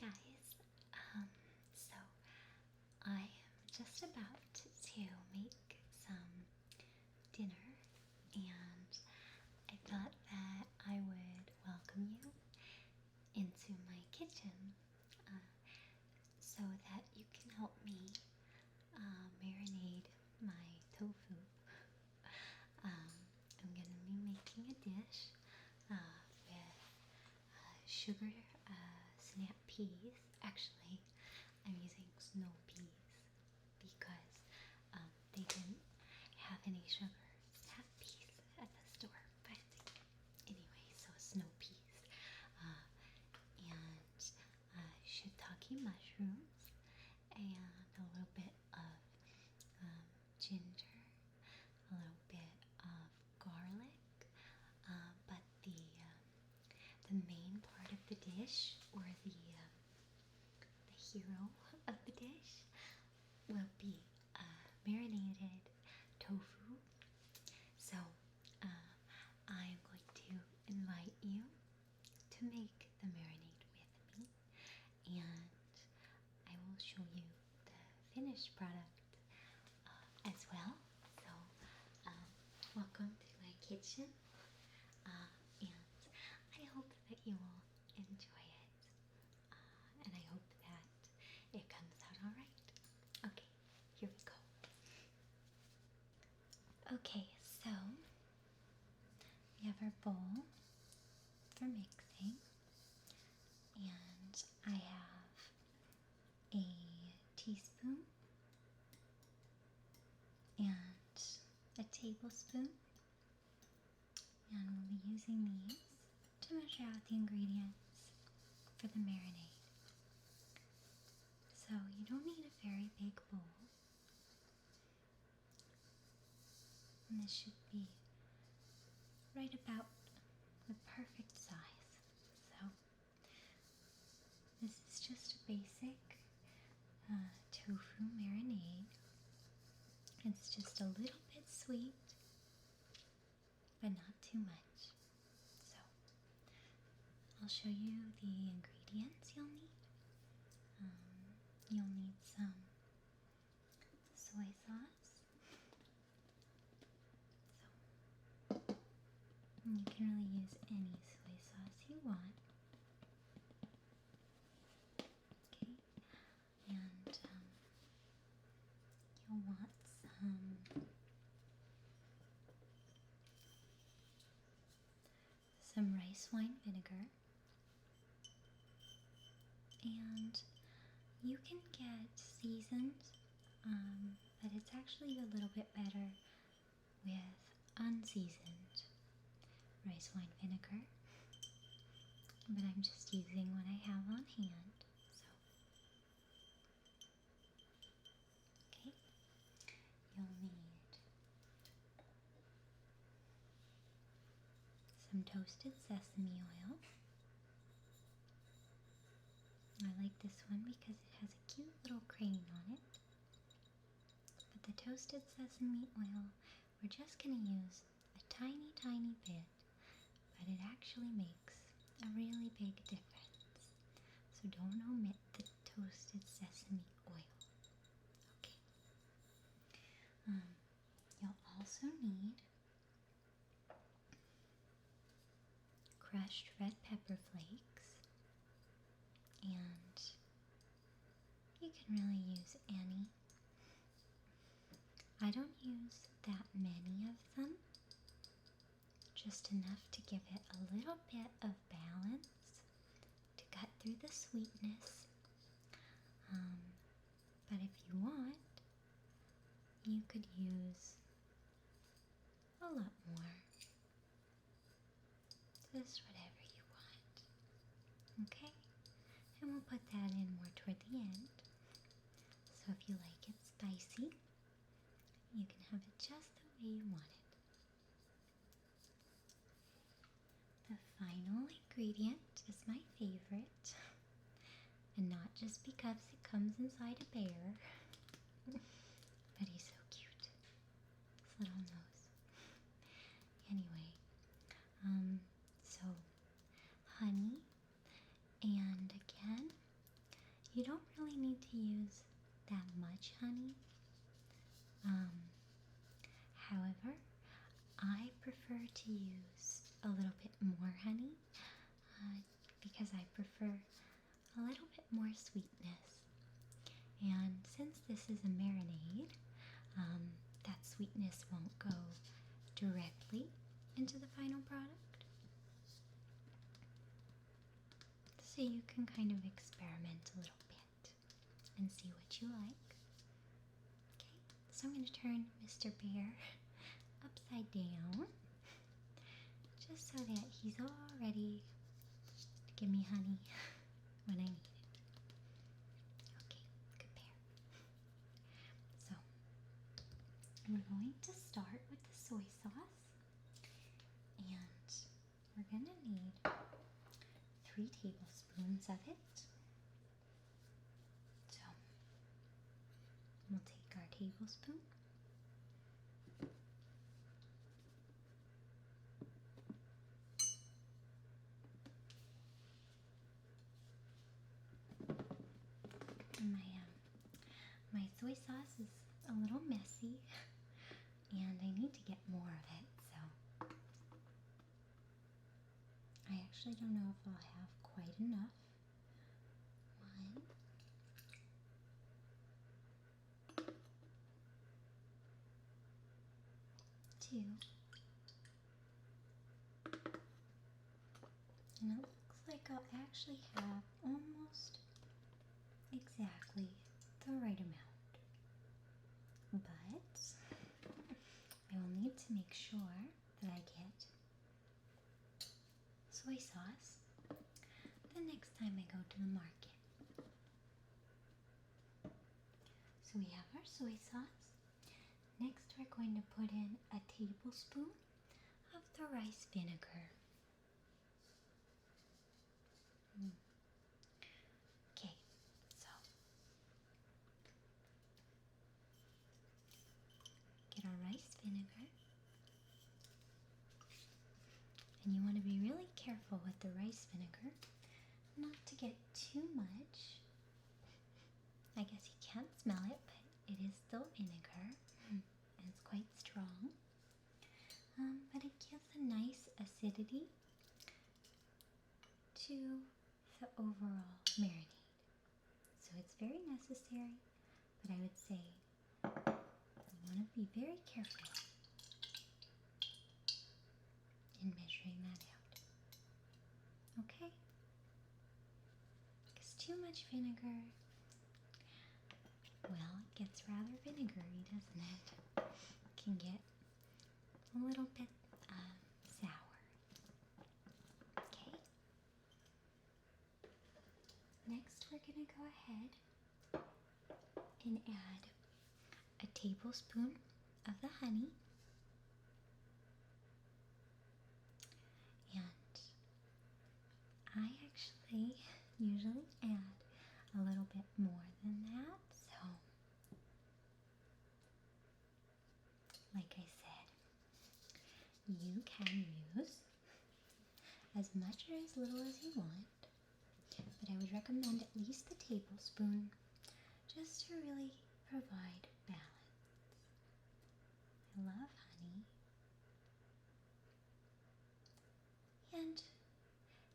guys. So I am just about to make some dinner, and I thought that I would welcome you into my kitchen uh, so that you can help me marinate my tofu. I'm gonna be making a dish with sugar snap peas. Actually, I'm using snow peas because they didn't have any sugar snap peas at the store. But anyway, so snow peas and shiitake mushrooms and a little bit of ginger, a little bit of garlic, but the main part of the dish, or the hero of the dish, will be marinated tofu. So I'm going to invite you to make the marinade with me, and I will show you the finished product as well. So welcome to my kitchen, and I hope that you will enjoy it, and I hope that it comes out alright. Okay, here we go. Okay, so we have our bowl for mixing, and I have a teaspoon and a tablespoon, and we'll be using these to measure out the ingredients for the marinade. So you don't need a very big bowl, and this should be right about the perfect size. So this is just a basic tofu marinade. It's just a little bit sweet, but not too much. So I'll show you the ingredients you'll need. You'll need some soy sauce. And you can really use any soy sauce you want. Okay, and you'll want some rice wine vinegar, and you can get seasoned, but it's actually a little bit better with unseasoned rice wine vinegar, but I'm just using what I have on hand. So okay, you'll need some toasted sesame oil. I like this one because it has a cute little crane on it. But the toasted sesame oil, we're just going to use a tiny, tiny bit, but it actually makes a really big difference. So don't omit the toasted sesame oil. Okay. You'll also need crushed red pepper flakes, and you can really use any. I don't use that many of them, just enough to give it a little bit of balance to cut through the sweetness. But if you want, you could use a lot more. Just whatever you want. Okay? And we'll put that in more toward the end. So if you like it spicy, you can have it just the way you want it. The final ingredient is my favorite, and not just because it comes inside a bear, but he's so cute. His little nose. Anyway, so honey, and again, you don't really need to use that much honey. However, I prefer to use a little bit more honey because I prefer a little bit more sweetness. And since this is a marinade, that sweetness won't go directly into the final product. So you can kind of experiment a little bit and see what you like. Okay, so I'm going to turn Mr. Bear upside down just so that he's all ready to give me honey when I need it. Okay, good bear. So we're going to start with the soy sauce, and we're going to need 3 tablespoons of it. So we'll take our tablespoon. And my soy sauce is a little messy, and I need to get more of it, so I actually don't know if I'll have quite enough. 1, 2, and it looks like I'll actually have almost exactly the right amount. But I will need to make sure that I get soy sauce the next time I go to the market. So we have our soy sauce. Next we're going to put in a tablespoon of the rice vinegar. Okay, so get our rice vinegar. And you want to be really careful with the rice vinegar not to get too much. I guess you can't smell it, but it is still vinegar, and it's quite strong. But it gives a nice acidity to the overall marinade. So it's very necessary, but I would say you want to be very careful in measuring that out. Okay? Because too much vinegar, well, it gets rather vinegary, doesn't it? It can get a little bit sour. Okay? Next, we're going to go ahead and add a tablespoon of the honey. And I actually usually add a little bit more than that, so like I said, you can use as much or as little as you want, but I would recommend at least a tablespoon just to really provide balance. I love honey. And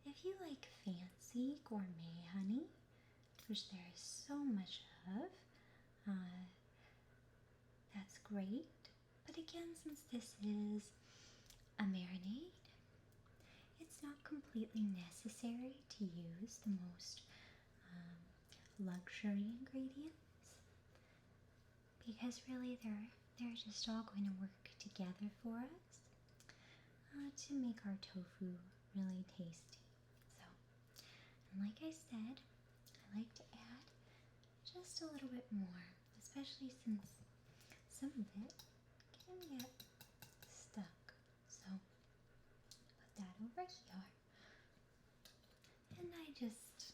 if you like fancy gourmet honey, which there is so much of, that's great. But again, since this is a marinade, it's not completely necessary to use the most luxury ingredients, because really they're just all going to work together for us to make our tofu really tasty. So, and like I said, I like to add just a little bit more, especially since some of it can get stuck. So put that over here, and I just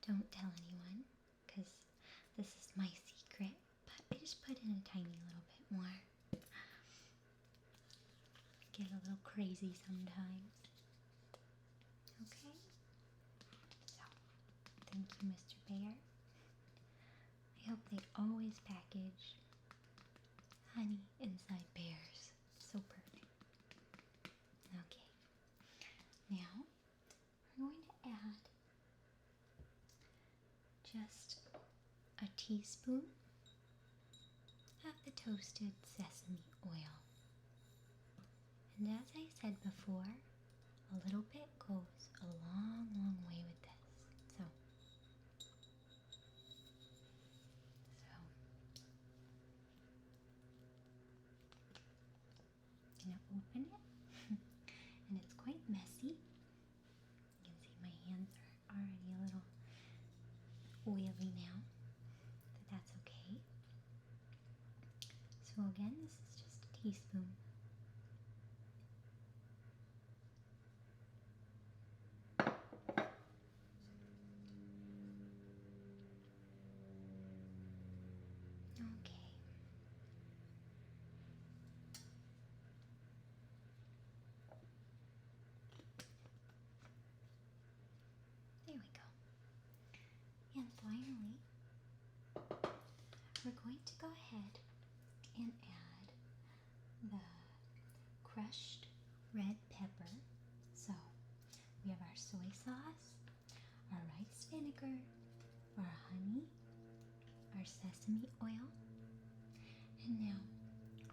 don't tell anyone because this is my secret, but I just put in a tiny little bit more. Get a little crazy sometimes. Okay, so Thank you, Mr. Bear. I hope they always package honey inside bears. So perfect. Okay. Now, we're going to add just a teaspoon of the toasted sesame oil. And as I said before, a little bit goes a long, long way with this. So I'm gonna open it, and it's quite messy. You can see my hands are already a little oily now, but that's okay. So again, this is just a teaspoon. Okay. There we go. And finally, we're going to go ahead and add the crushed red pepper. So we have our soy sauce, our rice vinegar, our honey, our sesame oil, and now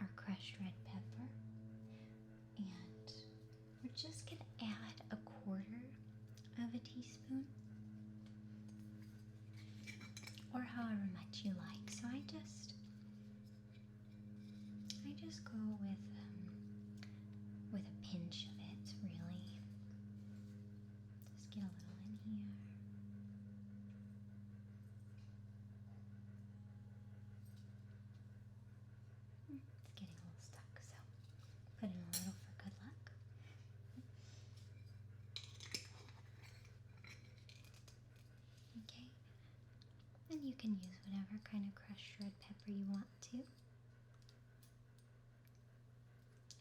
our crushed red pepper. And we're just going to add a quarter of a teaspoon, or however much you like. So I just go with a pinch of it, really. Just get a little in here. It's getting a little stuck, so put in a little for good luck. Okay, and you can use whatever kind of crushed red pepper you want to.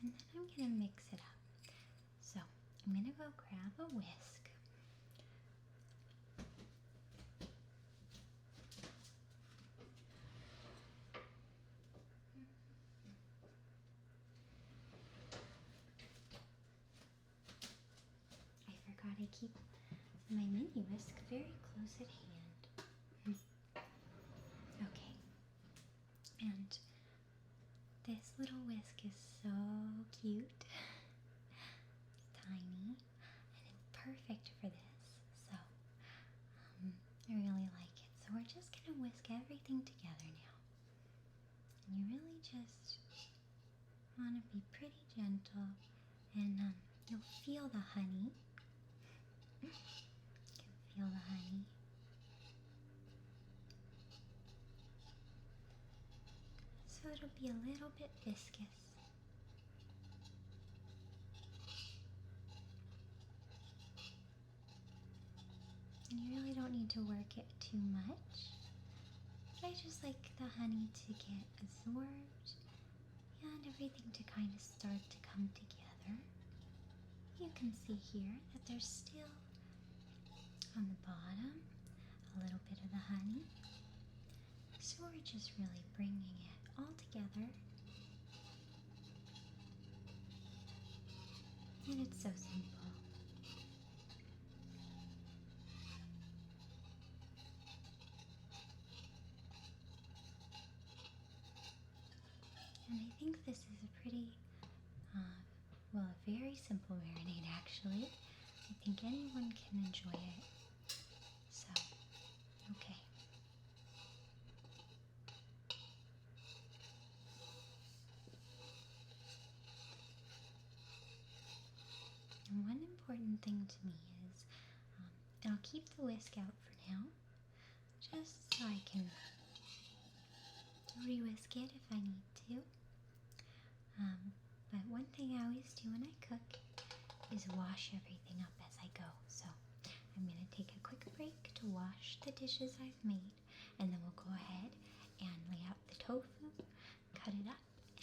And then I'm going to mix it up. So I'm going to go grab a whisk. I forgot I keep my mini whisk very close at hand. Okay. And this little whisk is so cute. It's tiny and it's perfect for this. So I really like it. So we're just going to whisk everything together now. And you really just want to be pretty gentle, and you'll feel the honey. You can feel the honey. So it'll be a little bit viscous. And you really don't need to work it too much. But I just like the honey to get absorbed and everything to kind of start to come together. You can see here that there's still on the bottom a little bit of the honey. So we're just really bringing it all together. And it's so simple. And I think this is a pretty, a very simple marinade actually. I think anyone can enjoy it. So, okay. And one important thing to me is, and I'll keep the whisk out for now, just so I can re-whisk it if I need to. But one thing I always do when I cook is wash everything up as I go. So I'm going to take a quick break to wash the dishes I've made, and then we'll go ahead and lay out the tofu, cut it up,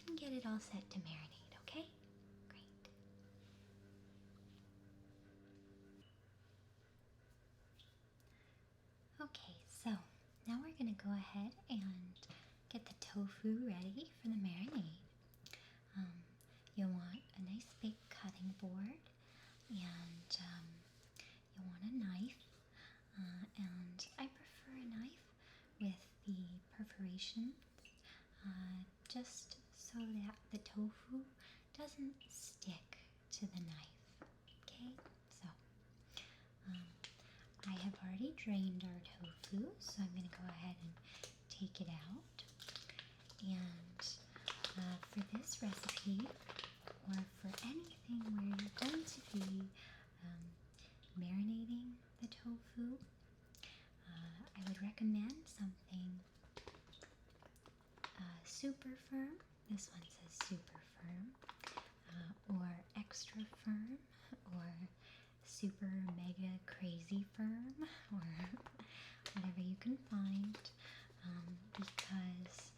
and get it all set to marinate, okay? Great. Okay, so now we're gonna go ahead and get the tofu ready for the marinade. Um, you'll want a nice big cutting board, and you'll want a knife. And I prefer a knife with the perforation, just so that the tofu doesn't stick to the knife. Okay, so um, I have already drained our tofu, so I'm going to go ahead and take it out. And for this recipe, or for anything where you're going to be marinating the tofu, I would recommend something super firm. This one says super firm, or extra firm, or super mega crazy firm, or whatever you can find, because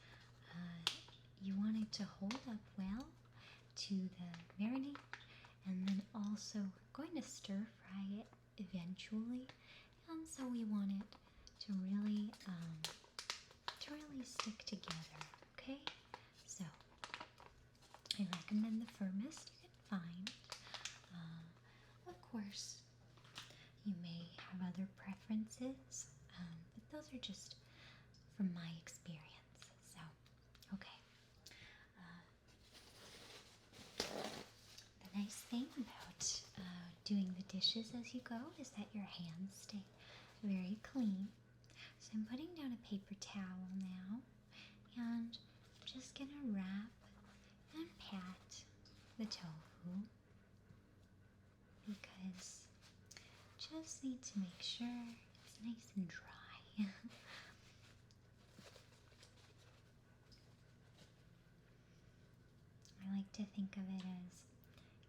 you want it to hold up well to the marinade, and then also we're going to stir fry it eventually, and so we want it to really stick together. Okay, so I recommend the firmest you can find. Of course, you may have other preferences, but those are just from my experience. So, okay. The nice thing about doing the dishes as you go is that your hands stay very clean. So I'm putting down a paper towel now, and I'm just gonna wrap and pat the tofu, because just need to make sure it's nice and dry. I like to think of it as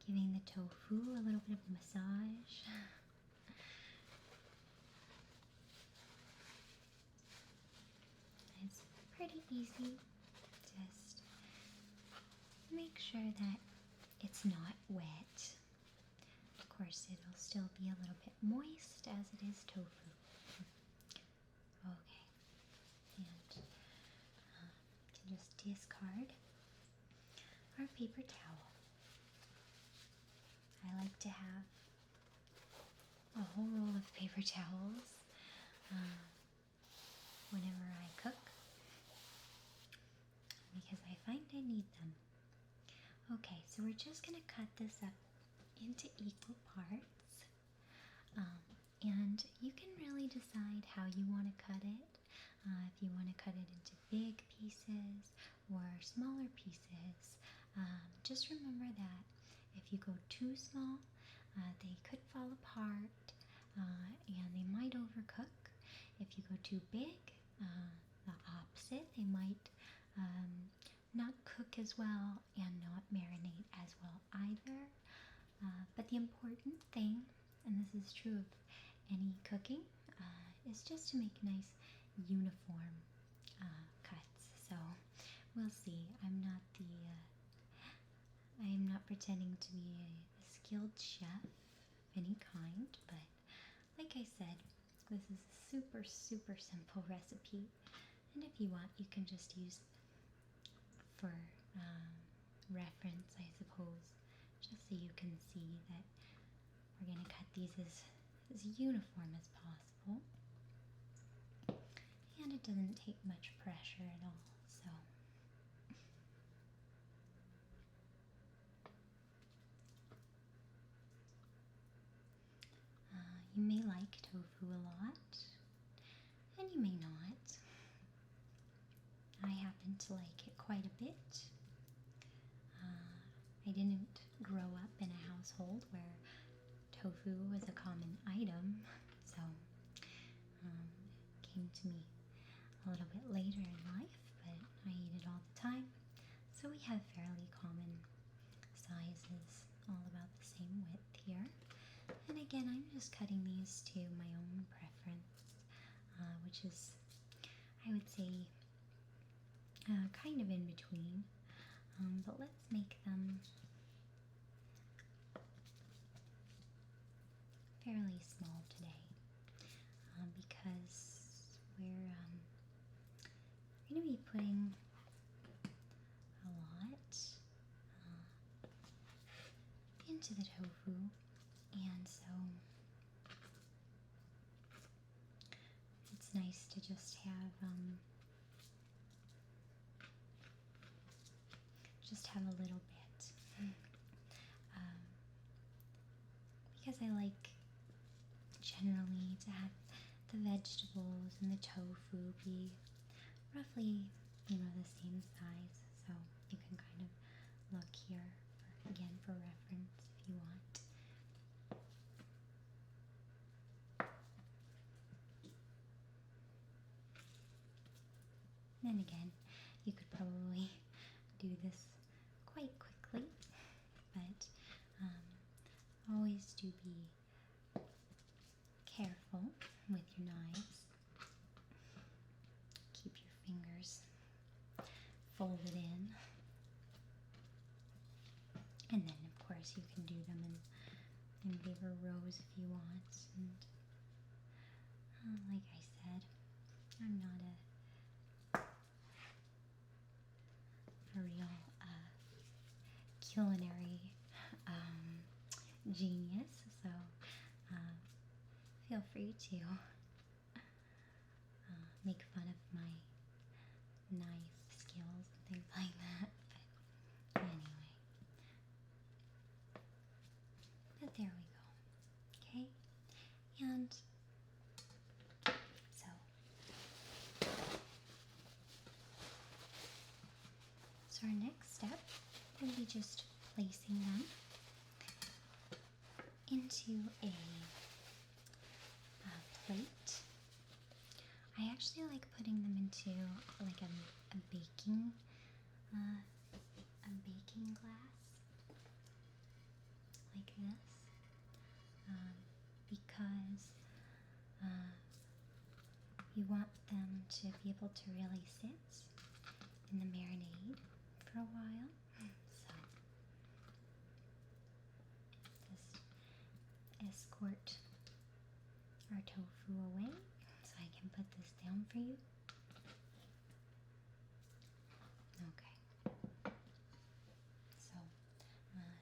giving the tofu a little bit of a massage. It's pretty easy. Just make sure that it's not wet. Of course, it'll still be a little bit moist as it is tofu. Okay, and can just discard our paper towel. I like to have a whole roll of paper towels whenever I cook, because I find I need them. Okay, so we're just going to cut this up into equal parts, and you can really decide how you want to cut it. If you want to cut it into big pieces or smaller pieces, just remember that if you go too small, they could fall apart, and they might overcook. If you go too big, the opposite, they might not cook as well and not marinate as well either. But the important thing, and this is true of any cooking, is just to make nice uniform cuts. So we'll see. I am not pretending to be a skilled chef of any kind, but like I said, this is a super, super simple recipe. And if you want, you can just use for reference, I suppose, just so you can see that we're going to cut these as uniform as possible. And it doesn't take much pressure at all, so. You may like tofu a lot, and you may not. I happen to like it quite a bit. I didn't grow up in a household where tofu was a common item, so it came to me a little bit later in life, but I eat it all the time. So we have fairly common sizes, all about the same width here. And again, I'm just cutting these to my own preference, which is, I would say, kind of in between. But let's make them fairly small today, because putting a lot into the tofu, and so it's nice to just have a little bit, because I like generally to have the vegetables and the tofu be roughly, the same size. So you can kind of look here again for reference if you want. And again, you could probably do this quite quickly, but always do be careful with your knives. Keep your fingers folded in. And then, of course, you can do them in bigger rows if you want. And like I said, I'm not a real culinary genius, so feel free to make fun of my knife skills and things like that. But anyway, but there we go. Okay, and so our next step will be just placing them into a plate. I actually like putting them into like a baking glass like this, because you want them to be able to really sit in the marinade for a while. So just escort our tofu away so I can put this down for you. Okay.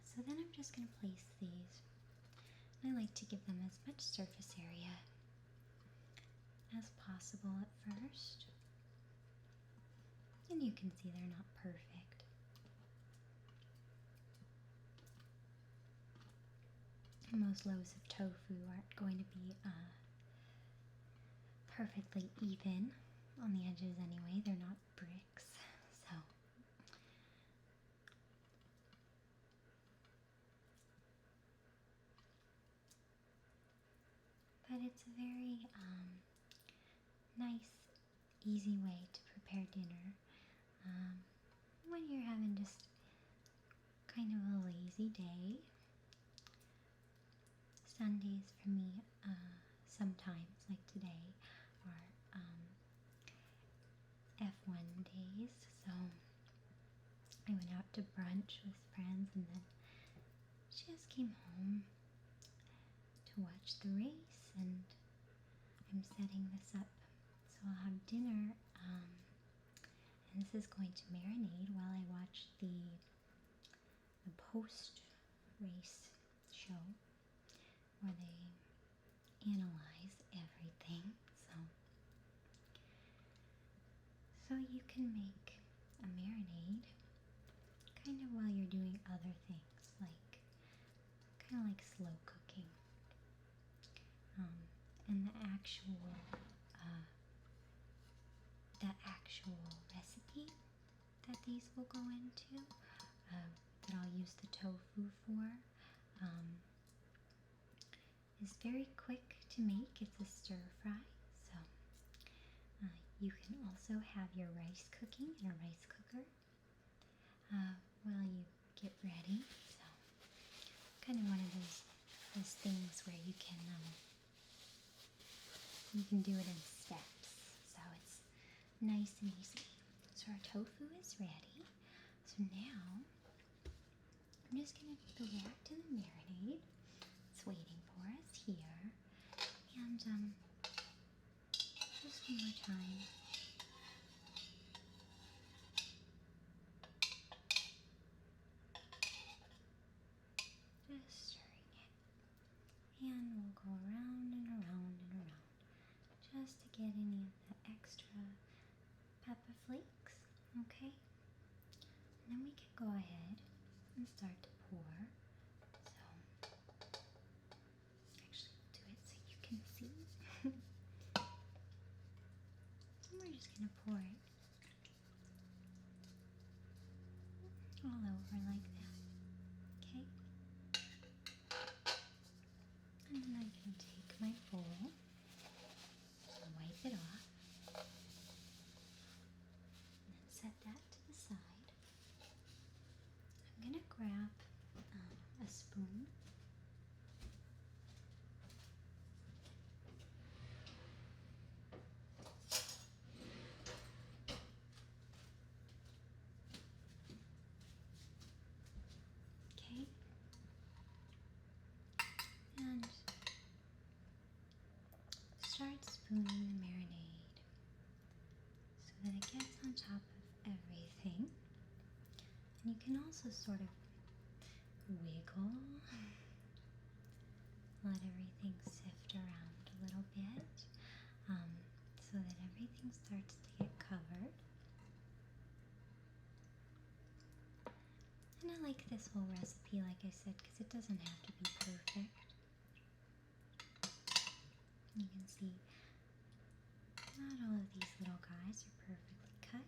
So then I'm just going to place these. I like to give them as much surface area as possible at first. And you can see they're not perfect. Most loaves of tofu aren't going to be perfectly even on the edges anyway. They're not bricks, so. But it's a very nice, easy way to prepare dinner when you're having just kind of a lazy day. Sundays for me, sometimes, like today, are F1 days, so I went out to brunch with friends and then just came home to watch the race, and I'm setting this up so I'll have dinner, and this is going to marinate while I watch the post-race show where they analyze everything. So you can make a marinade kind of while you're doing other things, like kind of like slow cooking. And the actual recipe that these will go into, that I'll use the tofu for, is very quick to make. It's a stir fry, so you can also have your rice cooking in a rice cooker while you get ready. So kind of one of those things where you can do it in steps, so it's nice and easy. So our tofu is ready. So now I'm just going to go back to the marinade. It's waiting for us here. And just one more time. get any of the extra pepper flakes, okay? And then we can go ahead and start to pour. So, actually do it so you can see. And we're just gonna pour it all over like that, okay? And then I can take my bowl and wipe it off. And then set that to the side. I'm gonna grab a spoon. Okay. And start spooning the marinade so that it gets on top of everything. And you can also sort of wiggle, let everything sift around a little bit, so that everything starts to get covered. And I like this whole recipe, like I said, because it doesn't have to be perfect. You can see not all of these little guys are perfectly cut.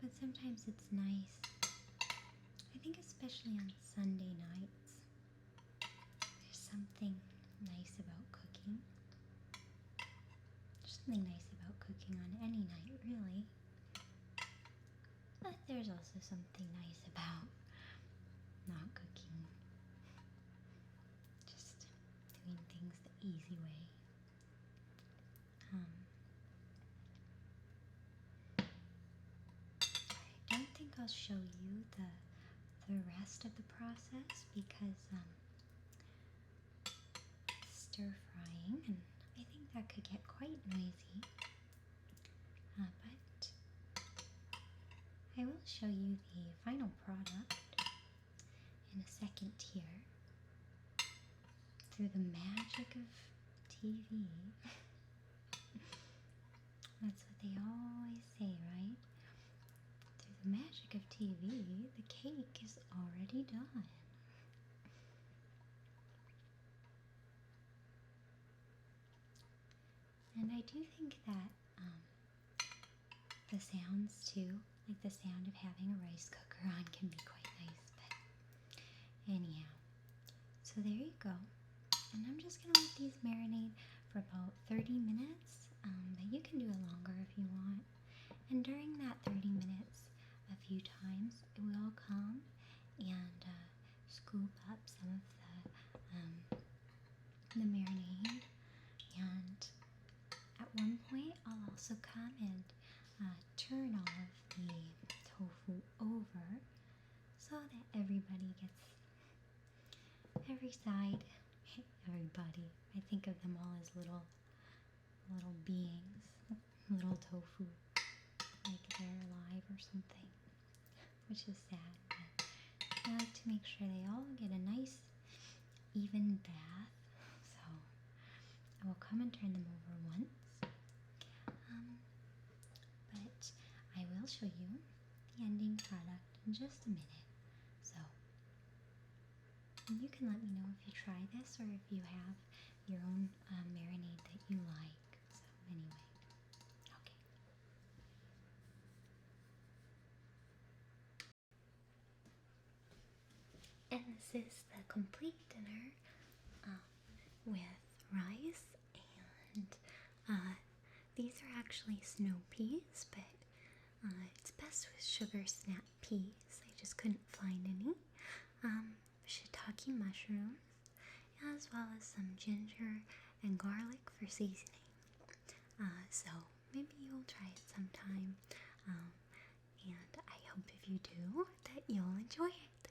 But sometimes it's nice, I think especially on Sunday nights, there's something nice about cooking. There's something nice about cooking on any night, really. But there's also something nice about not cooking. Just doing things the easy way. I don't think I'll show you the rest of the process because stir frying, and I think that could get quite noisy. But I will show you the final product in a second here through the magic of TV. That's what they always say, right? Through the magic of TV, the cake is already done. And I do think that the sounds too, like the sound of having a rice cooker on, can be quite nice. But anyhow, so there you go. And I'm just gonna let these marinate for about 30 minutes, but you can do it longer if you want. And during that 30 minutes, a few times, it will come and scoop up some of the marinade. And at one point, I'll also come and turn all of the tofu over so that everybody gets every side. Everybody. I think of them all as little beings, little tofu, like they're alive or something, which is sad. But I like to make sure they all get a nice, even bath. So I will come and turn them over once. But I will show you the ending product in just a minute. So you can let me know if you try this or if you have your own marinade that you like. So anyway, okay. And this is the complete dinner with rice, and these are actually snow peas, but it's best with sugar snap peas. I just couldn't find any. Shiitake mushrooms, as well as some ginger and garlic for seasoning. So maybe you'll try it sometime, and I hope if you do that you'll enjoy it.